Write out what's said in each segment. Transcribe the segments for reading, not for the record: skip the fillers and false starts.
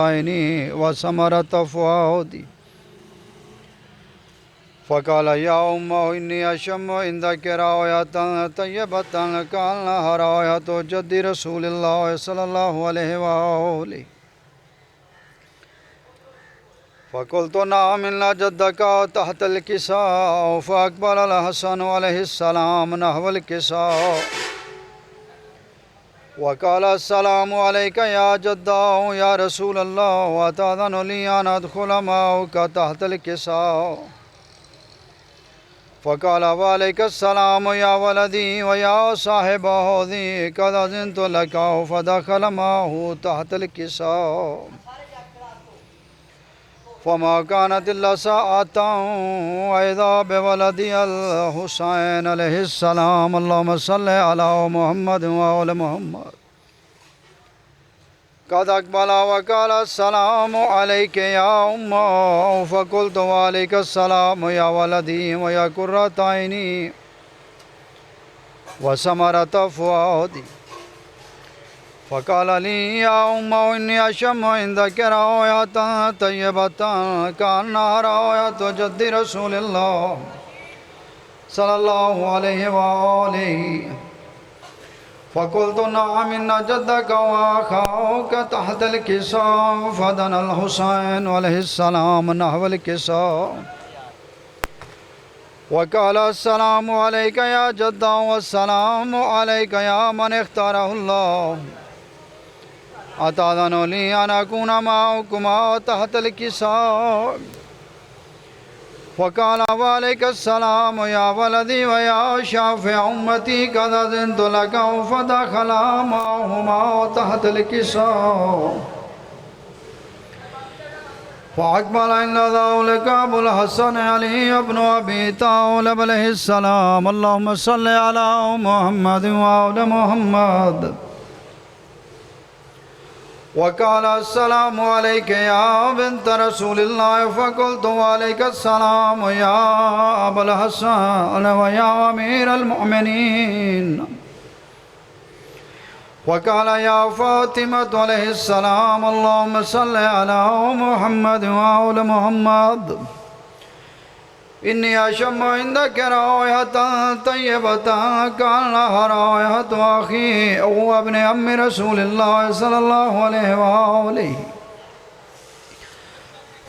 عيني وثمرة فؤادي فقال يا أمه إني أشم عندك راية طيبة كأنها راية جد رسول الله صلى الله عليه وآله فقلت نعم إن جدك تحت الكساء فأقبل الحسن عليه السلام نحو الكساء وقال السلام عليك يا جداه يا رسول الله وتأذن لي أن أدخل معك تحت الكساء فقال وعليك السلام يا ولدي ويا صاحب هذه قد أذنت لك فدخل معه تحت الكساء فما كانت إلا ساعة وإذا بولدي الحسين عليه السلام اللهم صل على محمد وآل محمد قد أقبل وقال السلام عليك يا أمه فقلت وعليك السلام يا ولدي ويا قرة عيني وثمرة فؤادي فقال لي يا أمه إني أشم عندك راية طيبة كأنها راية جد رسول الله صلى الله عليه وآله فقلت نعم إن جدك وأخاك تحت الكساء فدنا الحسين عليه السلام نحو الكساء وقال السلام عليك يا جد والسلام عليك يا من اختاره الله أتأذن لي أن أكون معكما تحت الكساء وقال وعليك السلام يا ولدي ويا شافع أمتي قد أذنت لك فدخل معهما تحت الكساء فأقبل عند ذلك أبو الحسن علي بن أبي طالب عليه السلام اللهم صل على محمد وآل محمد وقال السلام عليك يا بنت رسول الله فقلت وعليك السلام يا أبا الحسن ويا أمير المؤمنين وقال يا فاطمة عليه السلام اللهم صل على محمد وآل محمد إني أشم عندك راية طيبة كأنها راية أخي أو ابن عم رسول الله صلى الله عليه وآله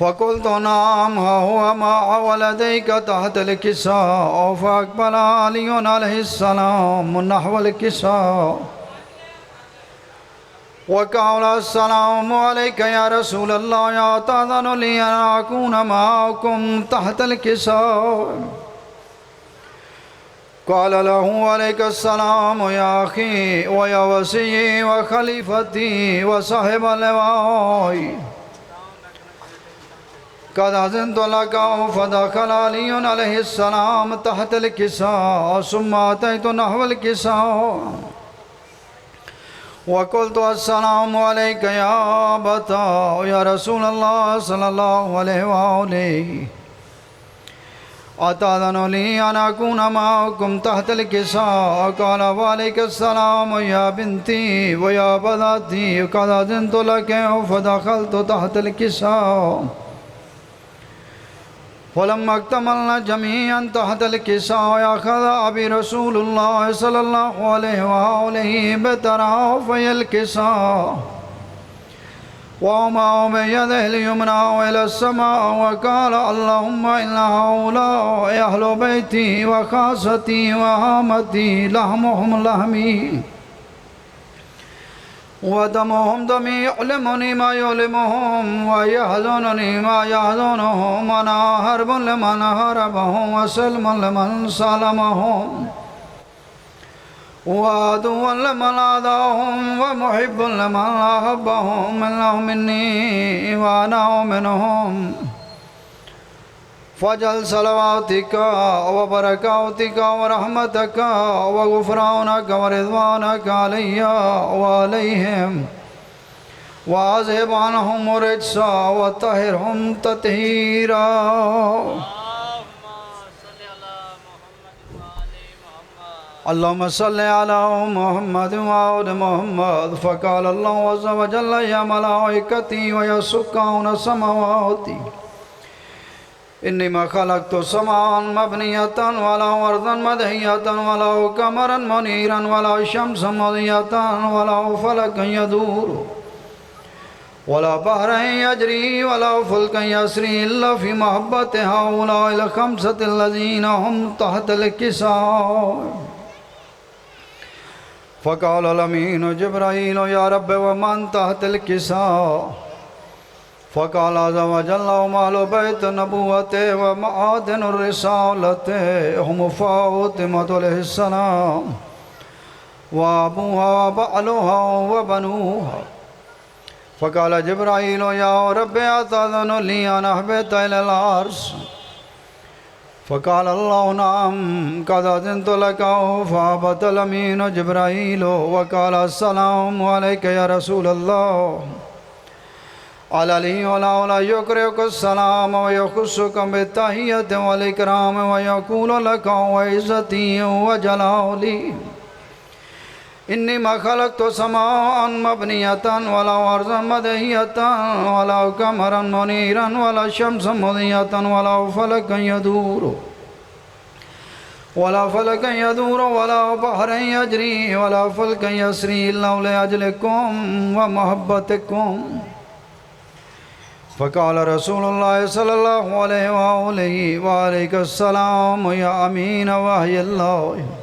فقلت نعم هو مع ولديك تحت الكساء فأقبل علي عليه السلام نحو الكساء وقال السلام عليك يا رسول الله يا تأذن لي أن أكون معكم تحت الكساء قال له عليك السلام يا أخي ويا وصي وخليفتي وصاحب اللواء قد أذنت لك فدخل علي عليه السلام تحت الكساء ثم أتيت نحو الكساء وقلت السلام عليك يا أبتا يا رسول الله صلى الله عليه وآله أتأذن لي أن أكون معكم تحت الكساء قال وعليك السلام يا بنتي ويا بناتي قد أذنت لك فدخلت تحت الكساء فلما اكتملنا جميعا تحت الكساء أخذ أبي رسول الله صلى الله عليه وآله بطرفي الكساء ووضع بيده اليمنى إلى السماء وقال اللهم إن هؤلاء أهل بيتي وخاصتي وهامتي لحمهم لحمي ودمهم دمي يؤلمني ما يؤلمهم ويحزنني ما يحزنهم أنا حرب لمن حاربهم وسلم لمن سلمهم وعدو لمن عاداهم ومحب لمن أحبهم منهم مني وأنا منهم فاجعل صلواتك وبركاتك ورحمتك وغفرانك ورضوانك علي وعليهم وأذهب عنهم الرجس وطهرهم تطهيرا अल्लाहुम्मा सल्लि अला मुहम्मद व आले मुहम्मद फ़क़ाल अल्लाहु अज़्ज़ा व जल्ल या मलाइकती व या सुक्कान समावाती इन्नमा खलक़्तु समाअन मबनियतन वला अर्ज़न मदहियतन वला क़मरन मुनीरन वला शम्सन मुज़ियतन वला फ़लकन यदूर वला बहरन यजरी वला फुल्कन यसरी इल्ला फ़ी महब्बति हाउलाइल ख़म्सतिल लज़ीना हुम तहतल किसा फ़क़ाल अमीन जिब्राईल या रब्बि व मन तहतल किसा फ़क़ाल अज़्ज़ा व जल्ल मालु बैत नबुव्वति व मआदिनुर रिसालति हुम फ़ातिमतु अलैहिस्सलाम व अबूहा व बअलुहा व बनूहा फ़क़ाल जिब्राईल या रब्बि अतज़नु ली अन अहबित इलल अर्श फ़क़ाल अल्लाहु नअम क़द अज़िनतु लक फ़अबतल अमीन जिब्राईल व क़ाल अस्सलामु अलैका या रसूलल्लाह अलली वला युक़रिउकुस्सलाम व यख़ुस्सुका बित्तहिय्यति वल इकराम व यक़ूलु लका व इज़्ज़ती व जलाली इन्नमा खलक़्तु समाअन मबनियतन वला अर्ज़न मदहियतन वला क़मरन मुनीरन वला शम्सन मुज़ियतन वला फ़लकन यदूर वला बहरन यजरी वला फुल्कन यसरी इल्ला लिअजलिकुम व महब्बतिकुम फ़क़ाल रसूलुल्लाह सल्लल्लाहु अलैहि व अलैहिस्सलाम या अमीन वहयल्लाह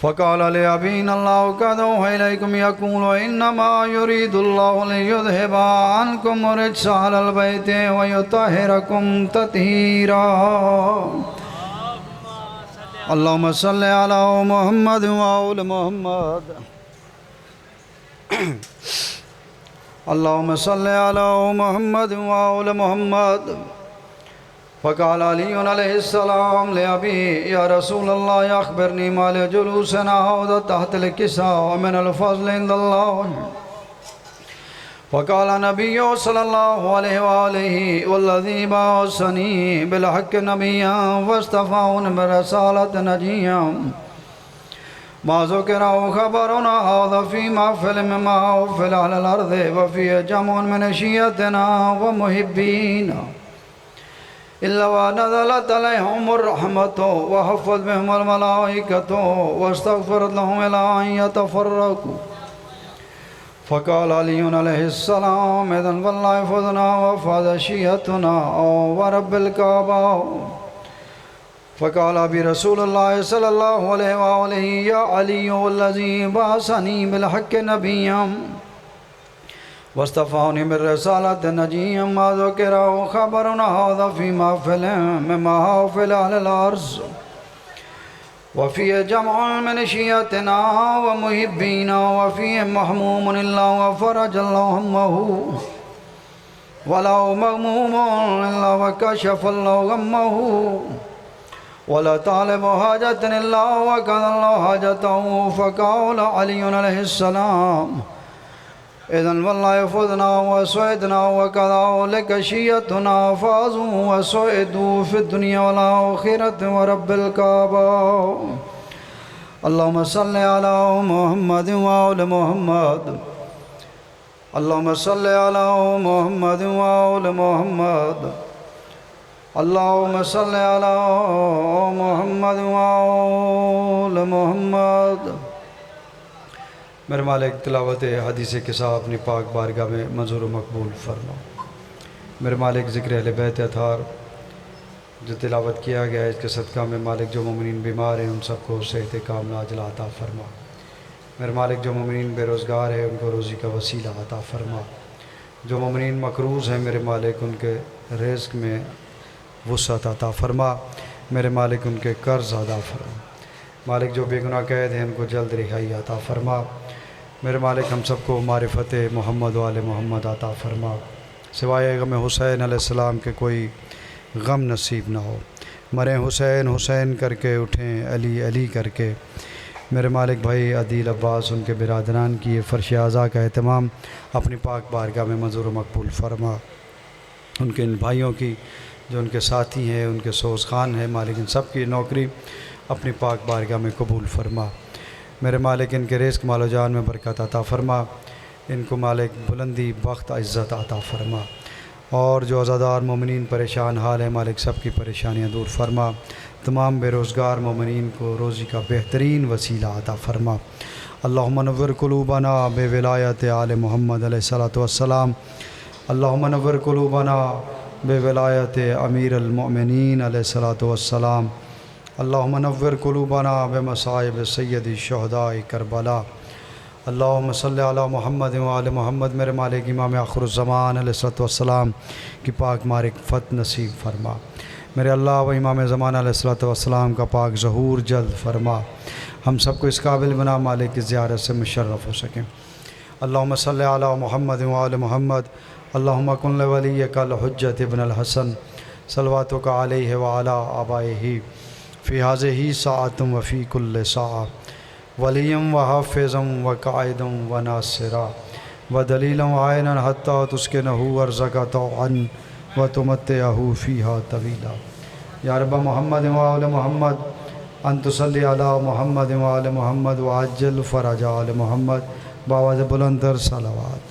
फ़क़ाल लिअबीन अल्लाहु क़द औहा इलैकुम यक़ूलु इन्नमा युरीदुल्लाहु लियुज़हिबा अन्कुम रिज्सा अहलल बैति व युत्तहिरकुम तत्हीरा अल्लाहुम्मा सल्लि अला मुहम्मद व आले मुहम्मद अल्लाहुम्मा सल्लि अला मुहम्मद व आले मुहम्मद फ़क़ाल अली अलैहिस्सलाम लिअबी या रसूलल्लाह अख़बिरनी मा जुलूसना हाज़ा तहतल किसा मिनल फ़ज़्ल इंदल्लाह फ़क़ाल नबिय्यु सल्लल्लाहु अलैहि वआलिहि वल्लज़ी बअसनी बिल हक़्क़ि नबिय्यन वस्तफ़ानी बिरसालति नजिय्यन मा ज़ुकिरा ख़बरुना हाज़ा फ़ी महफ़िल मिन महफ़िल अहलिल अर्ज़ि व फ़ीहि जम्उन मिन शिय्अतिना व मुहिब्बीना इल्ला व नज़लत अलैहिमुर रहमतु व हफ़्फ़त बिहिमुल मलाइकतु वस्तग़फ़रत लहुम इला अन यतफ़र्रक़ू फ़क़ाल अली अलैहिस्सलाम इज़न वल्लाहि फ़ुज़ना व फ़ाज़ शिय्अतुना व रब्बिल काबा फ़क़ाल अबी रसूलुल्लाह सल्लल्लाहु अलैहि व आलिहि या अली वल्लज़ी बअसनी बिल हक़्क़ि नबिय्यन वस्तफ़ानी बिर्रिसालति नजिय्यन मा ज़ुकिरा ख़बरुना हाज़ा फ़ी महफ़िलिन मिन महफ़िल अहलिल अर्ज़ व फ़ीहि जम्उन मिन शिय्अतिना व मुहिब्बीना व फ़ीहि महमूमुन इल्ला व फ़रजल्लाहु हम्महु वला मग़मूमुन इल्ला व कशफ़ल्लाहु गम्महु वला तालिबु हाजतिन इल्ला व क़ज़ल्लाहु हाजतहु फ़क़ाल अली अलैहिस्सलाम इज़न वल्लाहि फ़ुज़ना व सुइदना व कज़ालिक शिय्अतुना फ़ाज़ू व सुइदू फ़िद्दुनिया वल आख़िरति व रब्बिल काबा अल्लाहुम्मा सल्लि अला मुहम्मद व आले मुहम्मद अल्लाहुम्मा सल्लि अला मुहम्मद व आले मुहम्मद अल्लाहुम्मा सल्लि अला मुहम्मद व आले मुहम्मद। मेरे मालिक तिलावत हदीस किसा अपनी पाक बारगाह में मंजूर मकबूल फरमा। मेरे मालिक ज़िक्र अहले बैत अतार जो तिलावत किया गया है इसके सदक़ा में मालिक जो मोमिनीन बीमार हैं उन सबको सेहत कामला अजला अता फ़रमा। मेरे मालिक जो मोमिनीन बेरोज़गार है उनको रोज़ी का वसीला अता फ़रमा। जो मोमिनीन मकरूज़ हैं मेरे मालिक उनके रिज़्क़ में वुसअत अता फ़रमा। मेरे मालिक उनके कर्ज़ अदा फ़रमा। मालिक जो बेगुनाह कैद हैं उनको जल्द रिहाई अता फ़रमा। मेरे मालिक हम सबको मारिफत मोहम्मद वाले मोहम्मद अता फ़रमा। सिवाय गम हुसैन अलैहिस्सलाम के कोई गम नसीब ना हो। मरें हुसैन हुसैन करके उठें अली अली करके। मेरे मालिक भाई अदील अब्बास उनके बिरादरान की ये फ़र्श आज़ा का एहतमाम अपनी पाक बारगाह में मंजूर मकबूल फ़रमा। उनके इन भाइयों की जो उनके साथी हैं उनके सोज़ खान हैं मालिक इन सब की नौकरी अपनी पाक बारगाह में कबूल फरमा। मेरे मालिक इनके रिज़्क़ मालो जान में बरकत अता फ़रमा, इनको मालिक बुलंदी बख्त इज़्ज़त अता फ़रमा। और जो अज़ादार मोमिनीन परेशान हाल है मालिक सबकी परेशानियाँ दूर फरमा। तमाम बेरोज़गार मोमिनीन को रोज़ी का बेहतरीन वसीला अता फ़रमा। अल्लाहुम्मा नव्विर कुलूबना बेविलायत आले मोहम्मद अलैहिस्सलातु वस्सलाम। अल्लाहुम्मा नव्विर कुलूबना बेविलायत अमीरुल मोमिनीन अलैहिस्सलातु वस्सलाम। अल्लाहुम्मा नव्विर कुलूबना बेमसाइब सय्यदी शुहदाए करबला। अल्लाहुम्मा सल्लि अला मुहम्मद व आले मोहम्मद। मेरे मालिक इमाम आखिरुज़्ज़मान अलैहिस्सलातु वस्सलाम की पाक मारिफत नसीब फरमा। मेरे अल्लाह व इमाम ज़मान अलैहिस्सलातु वस्सलाम का पाक ज़हूर जल्द फरमा। हम सबको इस काबिल बना मालिक की ज़ियारत से मुशर्रफ़ हो सकें। अल्लाहुम्मा सल्लि अला मुहम्मद व आले मोहम्मद। अल्लाहुम्मा कुन लिवलिय्यकल हुज्जत इब्नुल हसन सल्लवातुका अलैहि व अला आबाइही फ़ी हाज़िही साअतुम व फ़ी कुल्लि साअ वलियम व हाफ़िज़म व काइदम व नासिरा व दलीलम व आयनन हत्ता तुस्किनहु अर्ज़क़तन व तुमत्तिअहु फ़ीहा तवीला। या रब्ब मोहम्मद व आले मोहम्मद अन तुसल्ली अला मोहम्मद व आले मोहम्मद व अज्जिल फ़रज आले मोहम्मद बावाज़ बुलंदतर सलावत,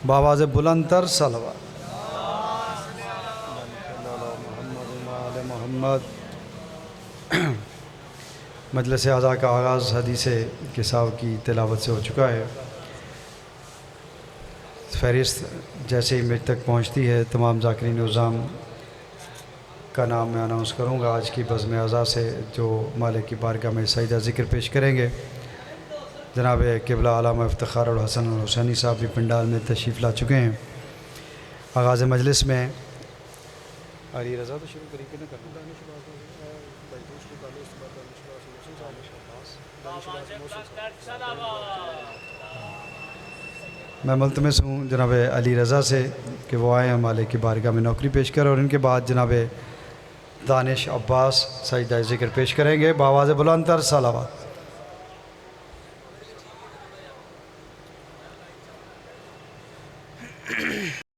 बावाज़ बुलंदतर सलावत। मोहम्मद मजलिस आज़ा का आगाज़ हदीस किसाब की तिलावत से हो चुका है। फ़हरिस्त जैसे ही मुझ तक पहुँचती है तमाम ज़ाकिरीन उज़्ज़ाम का नाम मैं अनाउंस करूँगा। आज की बज़्म आज़ा से जो मालिक की बारगाह में सईदा ज़िक्र पेश करेंगे जनाब क़िबला अल्लामा इफ्तिख़ार अल हसन अल हुसैनी साहब भी पंडाल में तशरीफ़ ला चुके हैं। आगाज़ मजलिस में अली रज़ा तो शुरू करी कि न करना। मैं मुल्तमिस हूँ जनाब अली रज़ा से कि वो आए मालिक की बारगाह में नौकरी पेश करें और इनके बाद जनाब दानिश अब्बास सईदा ज़िक्र पेश करेंगे बावाज़ बुलंदतर सलावत।